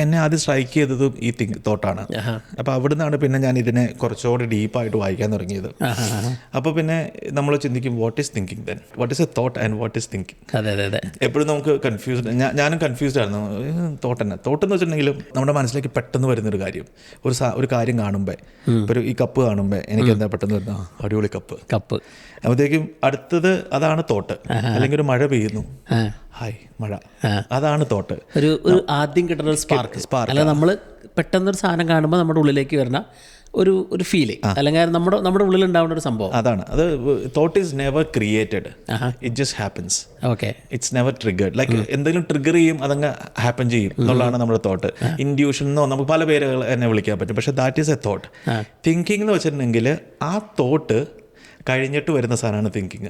എന്നെ ആദ്യം സ്ട്രൈക്ക് ചെയ്തതും ഈ തോട്ടാണ്. അപ്പോൾ അവിടെ നിന്നാണ് പിന്നെ ഞാൻ ഇതിനെ കുറച്ചുകൂടി ഡീപ്പായിട്ട് വായിക്കാൻ തുടങ്ങിയത്. അപ്പോൾ പിന്നെ നമ്മൾ ചിന്തിക്കും what is thinking then, what is A thought and what is thinking. എപ്പോഴും നമുക്ക് കൺഫ്യൂസ്ഡ്, ഞാനും കൺഫ്യൂസ്ഡ് ആയിരുന്നു. തോട്ടെന്ന് വെച്ചിട്ടുണ്ടെങ്കിലും നമ്മുടെ മനസ്സിലേക്ക് പെട്ടെന്ന് വരുന്നൊരു കാര്യം, ഒരു കാര്യം കാണുമ്പോൾ, ഇപ്പോൾ ഈ കപ്പ് കാണുമ്പോൾ എനിക്ക് എന്താ പെട്ടെന്ന് വരുന്ന അടിപൊളി കപ്പ്. അപ്പോഴത്തേക്കും അടുത്തത് അതാണ് തോട്ട്. അല്ലെങ്കിൽ ഒരു മഴ പെയ്യുന്നു, ഹായ് മഴ, അതാണ് തോട്ട്. ഒരു ആദ്യം കിട്ടുന്ന ഒരു സ്പാർക്ക്. അല്ല, നമ്മൾ പെട്ടെന്നൊരു സാധനം കാണുമ്പോൾ നമ്മുടെ ഉള്ളിലേക്ക് വരുന്ന ഒരു ഫീല്, അല്ലെങ്കിൽ നമ്മുടെ ഉള്ളിൽ ഉണ്ടാവുന്ന ഒരു സംഭവം അതാണ്. അത് thought is never created, it just happens. Okay, it's never triggered. Like എന്തെങ്കിലും ട്രിഗർ ചെയ്യും, അതങ്ങ് ഹാപ്പൻ ചെയ്യും എന്നുള്ളതാണ് നമ്മുടെ തോട്ട്. ഇൻഡ്യൂഷൻ എന്നോ നമുക്ക് പല പേരുകൾ എന്നെ വിളിക്കാൻ പറ്റും, പക്ഷെ that is A thought. Thinking എന്ന് വെച്ചിട്ടുണ്ടെങ്കിൽ ആ തോട്ട് കഴിഞ്ഞിട്ട് വരുന്ന സാധനമാണ് തിങ്കിങ്.